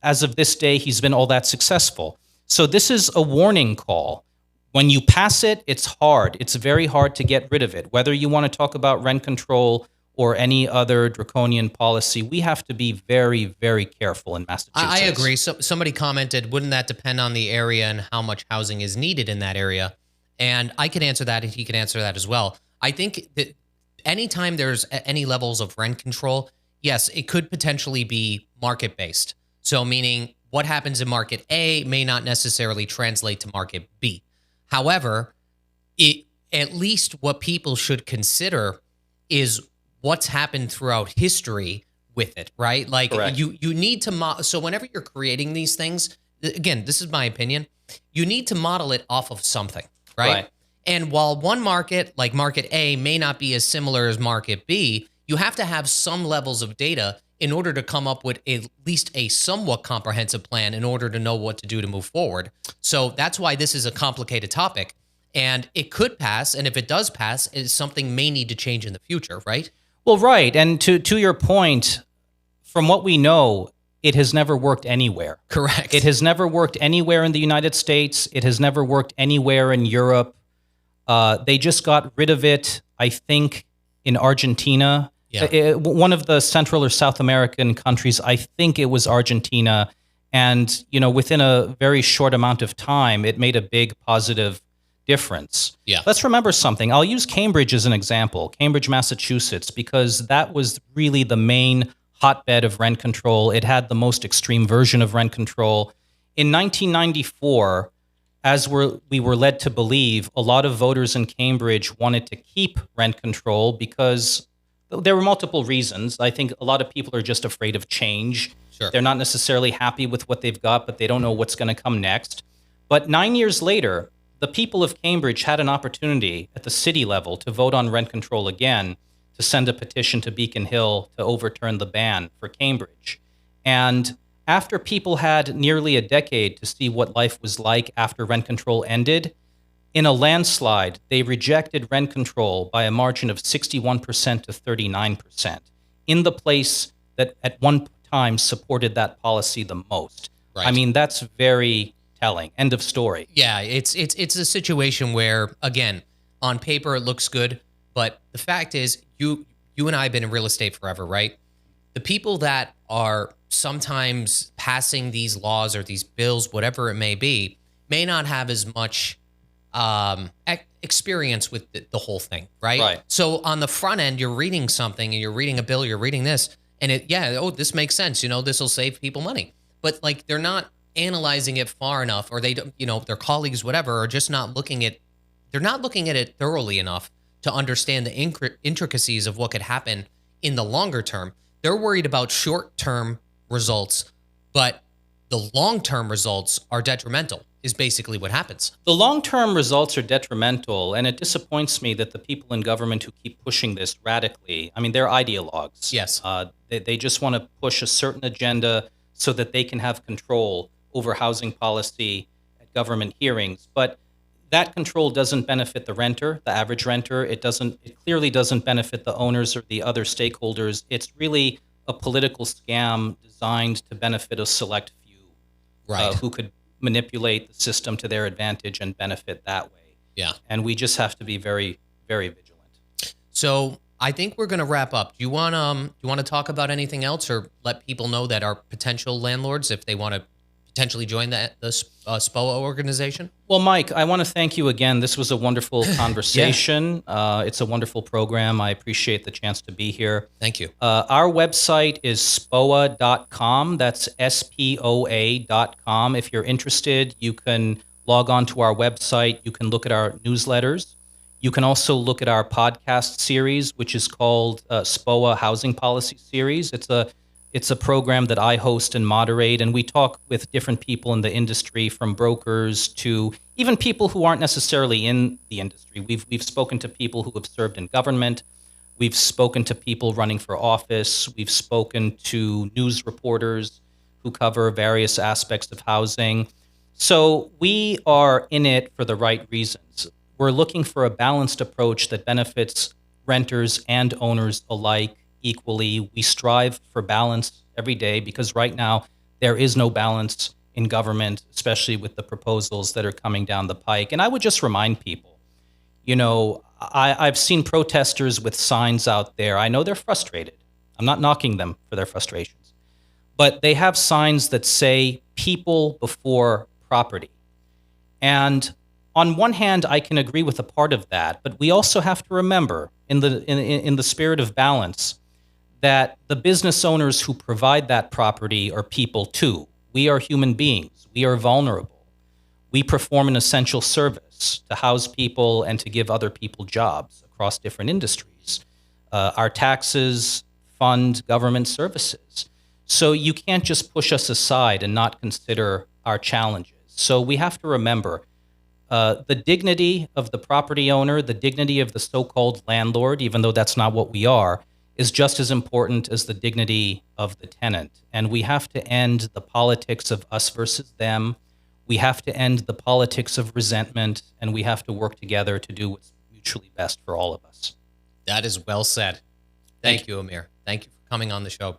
as of this day he's been all that successful. So this is a warning call. When you pass it, it's hard. It's very hard to get rid of it. Whether you want to talk about rent control or any other draconian policy, we have to be very, very careful in Massachusetts. I agree. So somebody commented, wouldn't that depend on the area and how much housing is needed in that area? And I could answer that, and he could answer that as well. I think that anytime there's any levels of rent control, yes, it could potentially be market-based. So meaning what happens in market A may not necessarily translate to market B. However, at least what people should consider is what's happened throughout history with it, right? Like Correct. you need to so whenever you're creating these things, again, this is my opinion, you need to model it off of something, right? And while one market, like market A, may not be as similar as market B, you have to have some levels of data in order to come up with at least a somewhat comprehensive plan in order to know what to do to move forward. So that's why this is a complicated topic. And it could pass, and if it does pass, something may need to change in the future, right? Well, right. And to your point, from what we know, it has never worked anywhere. Correct. It has never worked anywhere in the United States. It has never worked anywhere in Europe. They just got rid of it, I think, in Argentina. Yeah. One of the Central or South American countries, I think it was Argentina. And, within a very short amount of time, it made a big positive difference. Yeah. Let's remember something. I'll use Cambridge as an example, Cambridge, Massachusetts, because that was really the main hotbed of rent control. It had the most extreme version of rent control. In 1994, as we were led to believe, a lot of voters in Cambridge wanted to keep rent control because there were multiple reasons. I think a lot of people are just afraid of change. Sure. They're not necessarily happy with what they've got, but they don't know what's going to come next. But 9 years later, the people of Cambridge had an opportunity at the city level to vote on rent control again, to send a petition to Beacon Hill to overturn the ban for Cambridge. And after people had nearly a decade to see what life was like after rent control ended, in a landslide, they rejected rent control by a margin of 61% to 39%, in the place that at one time supported that policy the most. Right. I mean, that's very telling. End of story. Yeah, it's a situation where, again, on paper it looks good, but the fact is, you and I have been in real estate forever, right? The people that are sometimes passing these laws or these bills, whatever it may be, may not have as much experience with the whole thing, right? Right. So on the front end, you're reading something and you're reading a bill, you're reading this, and this makes sense. This will save people money. But like, they're not analyzing it far enough, or they don't, their colleagues, whatever, are just not looking at it thoroughly enough to understand the intricacies of what could happen in the longer term. They're worried about short-term results, but the long-term results are detrimental, is basically what happens. The long-term results are detrimental, and it disappoints me that the people in government who keep pushing this radically, I mean, they're ideologues. Yes. They just want to push a certain agenda so that they can have control over housing policy at government hearings. But that control doesn't benefit the renter, the average renter. It clearly doesn't benefit the owners or the other stakeholders. It's really a political scam designed to benefit a select few, Right. Who could manipulate the system to their advantage and benefit that way. Yeah. And we just have to be very, very vigilant. So I think we're going to wrap up. Do you want to talk about anything else, or let people know that our potential landlords, if they want to potentially join the SPOA organization? Well, Mike, I want to thank you again. This was a wonderful conversation. It's a wonderful program. I appreciate the chance to be here. Thank you. Our website is SPOA.com. That's SPOA.com. If you're interested, you can log on to our website. You can look at our newsletters. You can also look at our podcast series, which is called SPOA Housing Policy Series. It's a program that I host and moderate, and we talk with different people in the industry, from brokers to even people who aren't necessarily in the industry. We've spoken to people who have served in government. We've spoken to people running for office. We've spoken to news reporters who cover various aspects of housing. So we are in it for the right reasons. We're looking for a balanced approach that benefits renters and owners alike equally. We strive for balance every day because right now there is no balance in government, especially with the proposals that are coming down the pike. And I would just remind people, I've seen protesters with signs out there. I know they're frustrated. I'm not knocking them for their frustrations. But they have signs that say people before property. And on one hand, I can agree with a part of that, but we also have to remember, in the spirit of balance, that the business owners who provide that property are people too. We are human beings. We are vulnerable. We perform an essential service to house people and to give other people jobs across different industries. Our taxes fund government services. So you can't just push us aside and not consider our challenges. So we have to remember the dignity of the property owner, the dignity of the so-called landlord, even though that's not what we are, is just as important as the dignity of the tenant. And we have to end the politics of us versus them. We have to end the politics of resentment, and we have to work together to do what's mutually best for all of us. That is well said. Thank you, Amir. Thank you for coming on the show.